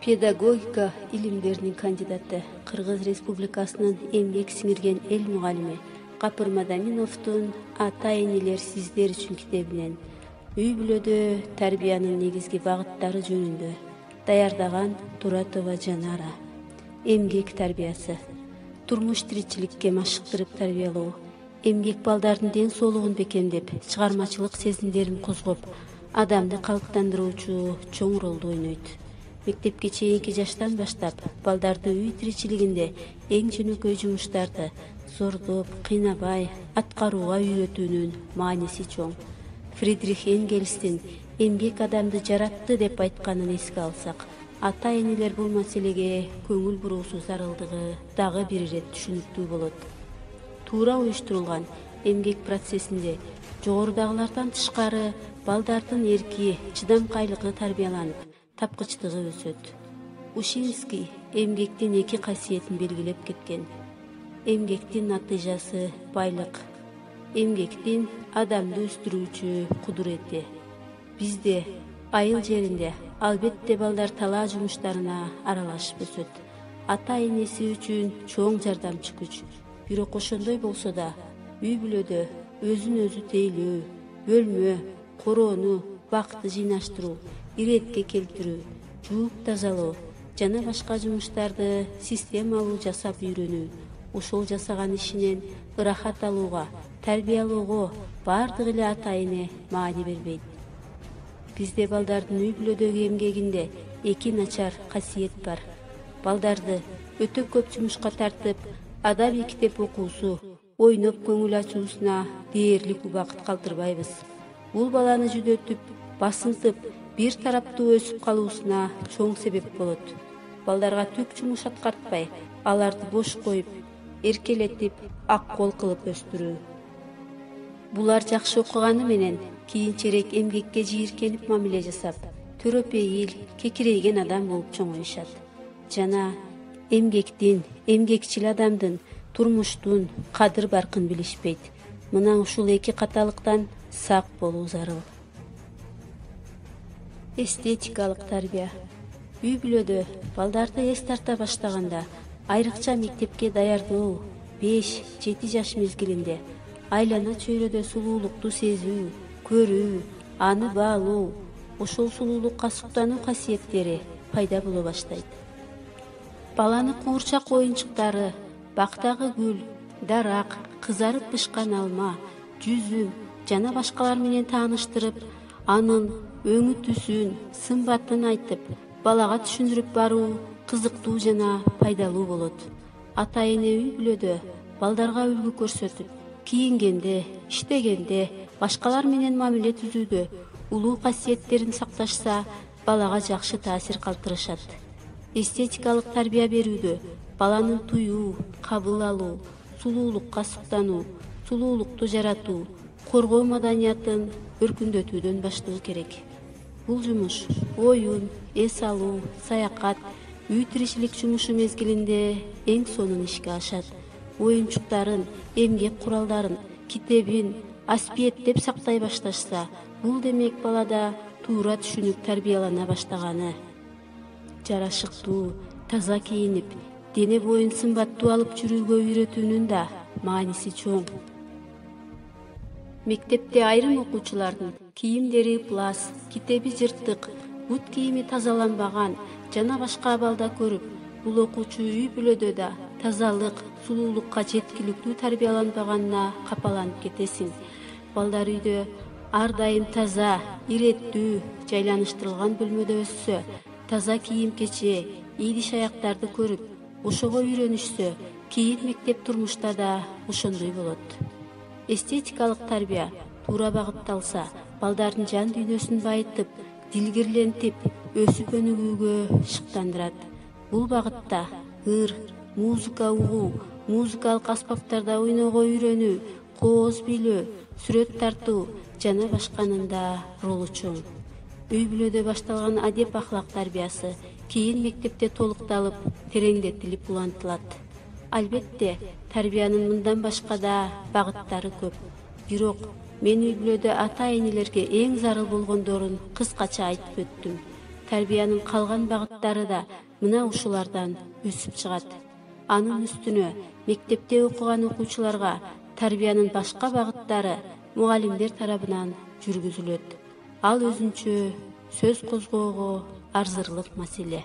Педагогика илимдеринин кандидаты, Кыргыз Республикасынын эмгек сиңирген эл мугалими Капыр Мадаминовдун «Ата-энелер сиздер үчүн» китебинен үй бүлөдө тарбиянын негизги багыттары жөнүндө даярдаган Туратова Жанара. Эмгек тарбиясы. Турмуш тиричиликке машыктырып тарбиялоо, эмгек балдардын ден соолугун бекемдеп, чыгармачылык сезимдерин козгоп, адамды калыптандыруучу чоң ролду ойнойт. Мектепке чейинки жаштан баштап балдарды үй тиричилигинде эң жөнөкөй жумуштарды зордоп, кыйнабай аткарууга үйрөтүүнүн мааниси чоң. Фридрих Энгельстин эмгек адамды жаратты деп айтканын эске алсак, ата-энелер бул маселеге көңүл буруусу зарылдыгы дагы бир ирет түшүнүктүү болот. Туура уюштурулган эмгек процессинде жогорудагылардан тышкары балдардын эрки, чыдамкайлыгы тарбияланып, тапкычтыгы өсөт. Ушинский эмгектин эки касиетин белгилеп кеткен. Эмгектин натыйжасы байлык, эмгектин адамды өстүрүүчү кудурети. Бизде айыл жеринде албетте балдар талаа жумуштарына аралашып өсөт. Ата-энеси үчүн чоң жардамчы күч. Бирок ошондой болсо да, үй бүлөдө өзүн өзү тейлөө, бөлмө, короону, бакты жыйнаштыруу, иретке келтирүү, жууп тазалоо жана башка жумуштарды системалуу жасап үйрөнүү, ошол жасаган ишинен ырахат алууга, тарбиялоого бардык эле ата-эне маани бербейт. Бизде балдардын үй бүлөдөгү эмгегинде эки начар касиет бар. Балдарды өтө көп жумушка тартып, адап китеп окуусу, ойноп көңүл ачуусуна дээрлик убакыт калтырбайбыз. Бул баланы жүдөтүп, басынтып, бир тараптуу өсүп калуусуна чоң себеп болот. Балдарга түк жумуш аткартпай, аларды бош коюп, эркелетип, ак кол кылып өстүрүү. Булар жакшы окуганы менен кийинчерээк эмгекке жийиркенип мамиле жасап, төрөпейил, кекирейген адам болуп чоңоюшат. Жана эмгектин, эмгекчил адамдын, турмуштун кадыр баркын билишпейт. Мына ушул эки каталыктан сак болуу зарыл. Эстетикалык тарбия. Үй бүлөдө балдарды эс тарта баштаганда, айрыкча мектепке даярдоо 5-7 жаш мезгилинде айлана чөйрөдө сулуулукту сезүү, көрүү, аны баалоо, ошол сулуулукка суктануу касиеттери пайда боло баштайт. Баланы куурчак оюнчуктары, бактагы гүл, дарак, кызарып бышкан алма, жүзүм жана башкалар менен тааныштырып, анын өңү түсүн, сымбатын айтып, балага түшүндүрүп баруу кызыктуу жана пайдалуу болот. Ата-эне үй бүлөдө балдарга үлгү көрсөтүп, кийингенде, иштегенде, башкалар менен мамиле түзүүдө улуу касиеттерин сакташса, балага жакшы таасир калтырышат. Эстетикалык тарбия берүүдө баланын туюу, кабыл алуу, сулуулукка суктануу, сулуулукту жаратуу, коргоо маданиятын өркүндөтүүдөн баштоо керек. Бул жумуш оюн, эс алуу, саякат, үй тиричилик жумушу мезгилинде эң сонун ишке ашат. Оюнчуктарын, эмгек куралдарын, китебин аспиеттеп сактай башташса, бул демек балада туура түшүнүк тарбиялана баштаганы. Жарашыктуу, таза кийинип, дене боюн сымбаттуу алып жүрүүгө үйрөтүүнүн да мааниси чоң. Мектепте айрым окуучулардын кийимдери ыплас, китеби жыртык, бут кийими тазаланбаган жана башка абалда көрүп, бул окуучу үй бүлөдө да тазалык, сулуулукка жеткиликтүү тарбияланбаганына капаланып кетесиң. Балдар үйдө ар дайым таза, иреттүү, жайланыштырылган бөлмөдө өссө, таза кийим кече, идиш аяктарды көрүп, ошого үйрөнүшсө, кийин мектеп турмушта да ошондой болот. Эстетикалык тарбия туура багытталса, балдардын жан дүйнөсүн байытып, дилгирлентип, өсүп өнүгүүгө шыктандырат. Бул багытта ыр, музыка угуу, музыкалык аспаптарда ойноого үйрөнүү, кооз бийлөө, сүрөт тартуу жана башканын да ролу чоң. Үй бүлөдө башталган адеп ахлак тарбиясы кийин мектепте толукталып, тереңдетилип улантылат. Албетте, тарбиянын мындан башка да багыттары көп. Бирок мен үй бүлөдө ата-энелерге эң зарыл болгондорун кыскача айтып өттүм. тарбиянын калган багыттары да мына ушулардан өсүп чыгат. Анын үстүнө мектепте окуган окуучуларга тарбиянын башка багыттары мугалимдер тарабынан жүргүзүлөт. Ал өзүнчө сөз козгоого арзырлык маселе.